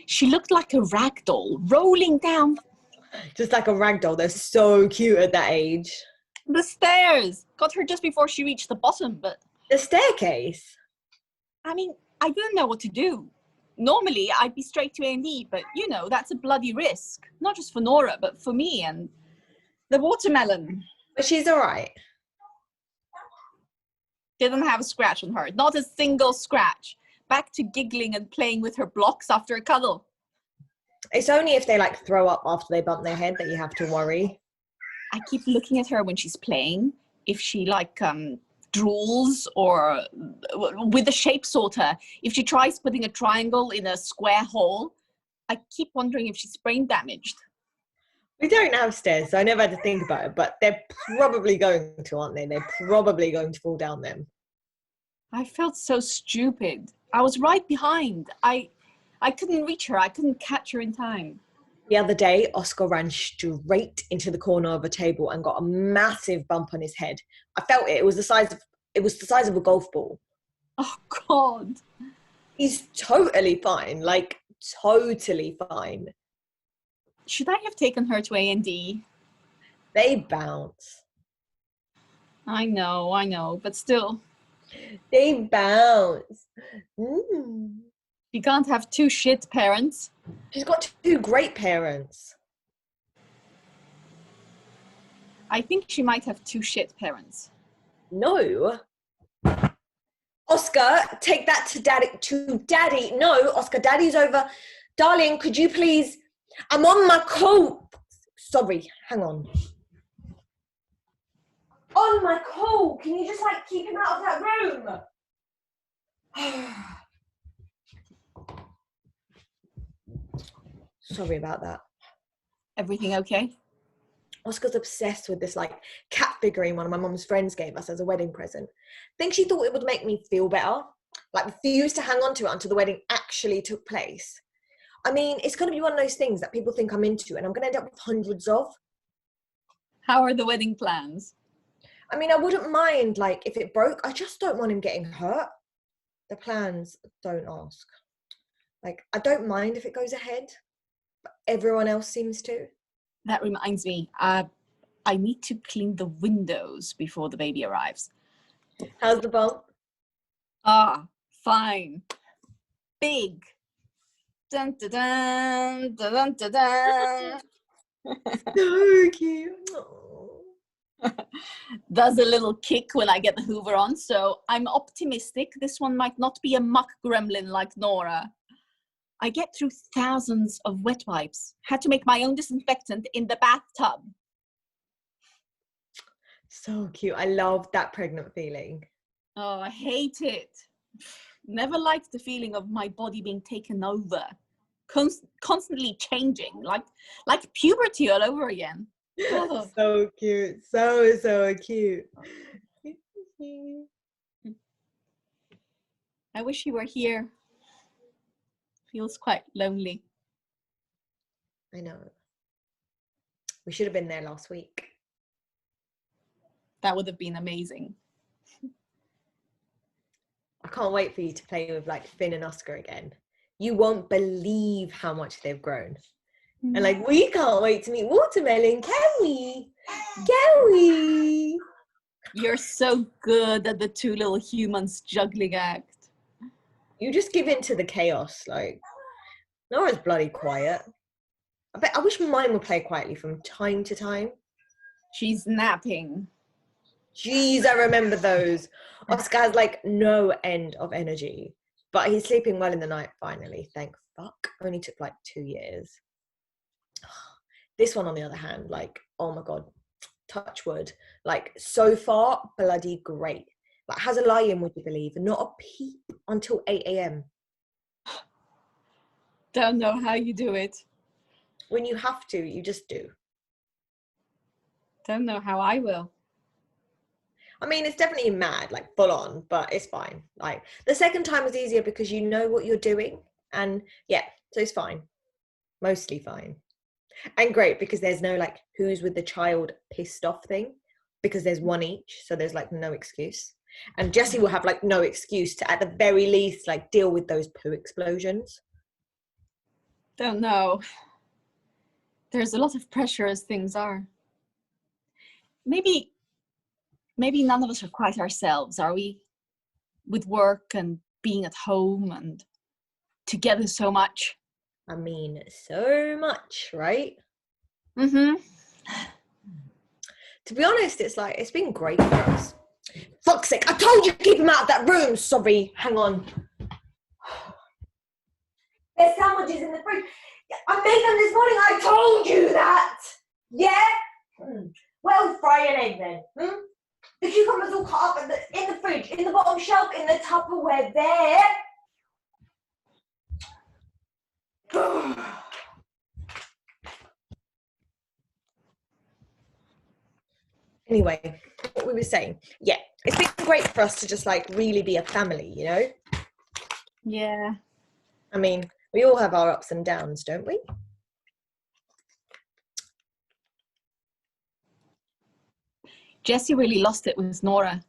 She looked like a rag doll rolling down Just like a rag doll. They're so cute at that age. the stairs. Got her just before she reached the bottom, but... The staircase? I mean, I didn't know what to do. Normally, I'd be straight to A&E, but, you know, that's a bloody risk. Not just for Nora, but for me and the watermelon. But she's all right. Didn't have a scratch on her. Not a single scratch. Back to giggling and playing with her blocks after a cuddle. It's only if they like throw up after they bump their head that you have to worry. I keep looking at her when she's playing. If she like drools or with the shape sorter, if she tries putting a triangle in a square hole, I keep wondering if she's brain damaged. We don't have stairs, so I never had to think about it, but they're probably going to, aren't they? They're probably going to fall down them. I felt so stupid. I was right behind. I couldn't reach her. I couldn't catch her in time. The other day, Oscar ran straight into the corner of a table and got a massive bump on his head. I felt it. It was the size of a golf ball. Oh, God. He's totally fine. Like, totally fine. Should I have taken her to A&D? They bounce. I know, but still. They bounce. Mm. You can't have two shit parents. She's got two great parents. I think she might have two shit parents. No. Oscar, take that to daddy. No, Oscar, daddy's over. Darling, could you please... I'm on my call. Sorry, hang on. On my call. Can you just like keep him out of that room? Sorry about that. Everything okay? Oscar's obsessed with this like cat figurine one of my mum's friends gave us as a wedding present. I think she thought it would make me feel better. Like refused to hang on to it until the wedding actually took place. I mean, it's going to be one of those things that people think I'm into and I'm going to end up with hundreds of. How are the wedding plans? I mean, I wouldn't mind, like, if it broke. I just don't want him getting hurt. The plans, don't ask. Like, I don't mind if it goes ahead, but everyone else seems to. That reminds me, I need to clean the windows before the baby arrives. How's the bump? Ah, fine. Big. Dun, dun, dun, dun, dun, dun. So cute. Does a little kick when I get the Hoover on, so I'm optimistic this one might not be a muck gremlin like Nora. I get through thousands of wet wipes. Had to make my own disinfectant in the bathtub. So cute. I love that pregnant feeling. Oh, I hate it. Never liked the feeling of my body being taken over. Constantly changing, like puberty all over again. Oh. So cute. So cute. I wish you were here. Feels quite lonely. I know. We should have been there last week. That would have been amazing. I can't wait for you to play with like Finn and Oscar again. You won't believe how much they've grown. And like, we can't wait to meet Watermelon, can we? Can we? You're so good at the two little humans juggling act. You just give in to the chaos. Like, Nora's bloody quiet. I wish mine would play quietly from time to time. She's napping. Jeez, I remember those. Oscar has like no end of energy. But he's sleeping well in the night, finally. Thank fuck. Only took like 2 years. This one, on the other hand, like, oh my God, touch wood. Like, so far, bloody great. Like, has a lie-in, would you believe? Not a peep until 8 a.m. Don't know how you do it. When you have to, you just do. Don't know how I will. I mean, it's definitely mad, like full on, but it's fine. Like, the second time was easier because you know what you're doing. And yeah, so it's fine. Mostly fine. And great because there's no like who's with the child pissed off thing because there's one each. So there's like no excuse. And Jessie will have like no excuse to at the very least like deal with those poo explosions. Don't know. There's a lot of pressure as things are. Maybe none of us are quite ourselves, are we? With work and being at home and together so much. I mean, so much, right? Mm-hmm. To be honest, it's like, it's been great for us. Fuck's sake, I told you to keep him out of that room. Sorry, hang on. There's sandwiches in the fridge. I made them this morning, I told you that. Yeah? Well, fry an egg then. The cucumbers all cut up in the fridge, in the bottom shelf, in the Tupperware there. Anyway, what we were saying. Yeah, it's been great for us to just like really be a family, you know? Yeah. I mean, we all have our ups and downs, don't we? Jessie really lost it with Nora.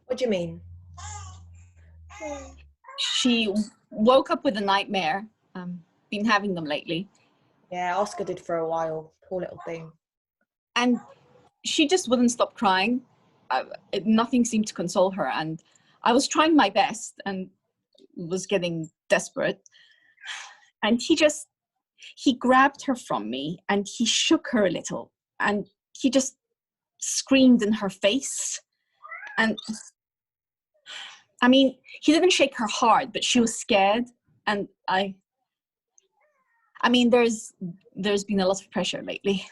What do you mean? She woke up with a nightmare. Been having them lately. Yeah, Oscar did for a while. Poor little thing. And she just wouldn't stop crying. Nothing seemed to console her. And I was trying my best and was getting desperate. And he grabbed her from me and he shook her a little. And he just screamed in her face. And I mean, he didn't shake her hard, but she was scared. And I mean, there's been a lot of pressure lately.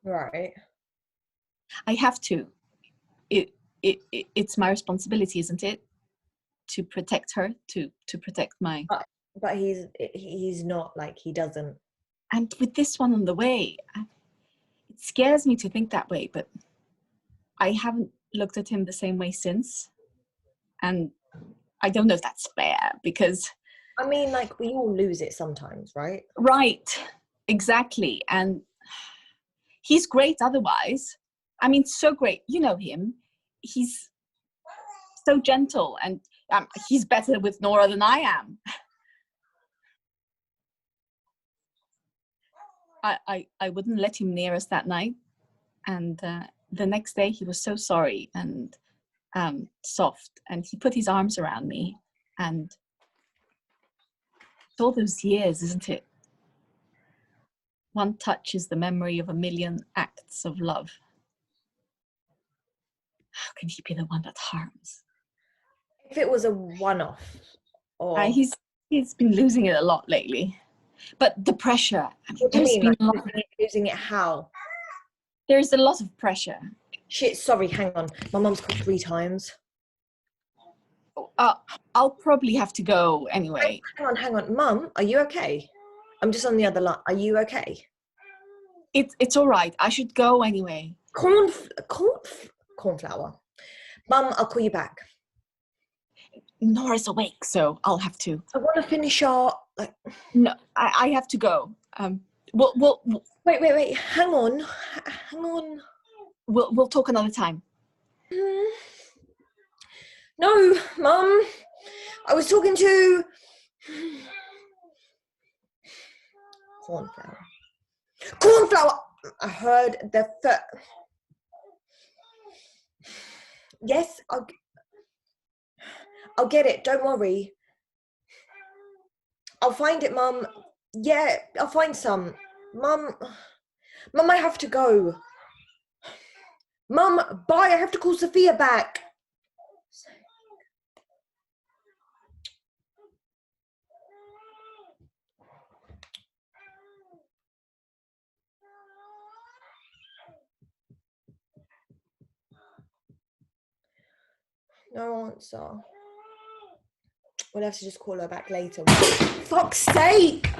Right. I have to. It's my responsibility, isn't it? To protect her, to protect my... But he's not, like, he doesn't. And with this one on the way, it scares me to think that way, but I haven't looked at him the same way since. And I don't know if that's fair, because... I mean, like, we all lose it sometimes, right? Right, exactly. And he's great otherwise. I mean, so great. You know him. He's so gentle, and he's better with Nora than I am. I wouldn't let him near us that night. And the next day he was so sorry and soft, and he put his arms around me. And it's all those years, isn't it? One touch is the memory of a million acts of love. How can he be the one that harms? If it was a one-off, or He's been losing it a lot lately. But the pressure. I mean, what do you mean? Like, losing it how? There's a lot of pressure. Shit, sorry, hang on. My mum's called 3 times. I'll probably have to go anyway. Hang on. Mum, are you okay? I'm just on the other line. Are you okay? It's all right. I should go anyway. Cornflower. Mum, I'll call you back. Nora's awake, so I'll have to. I want to finish our... Like... No, I have to go. We'll Wait. Hang on. We'll talk another time. No, Mum. I was talking to... Cornflower! I heard the... Yes, I'll get it. Don't worry. I'll find it, Mum. Yeah, I'll find some. Mum, I have to go. Mum, bye. I have to call Sophia back. No answer. We'll have to just call her back later. Fuck's sake!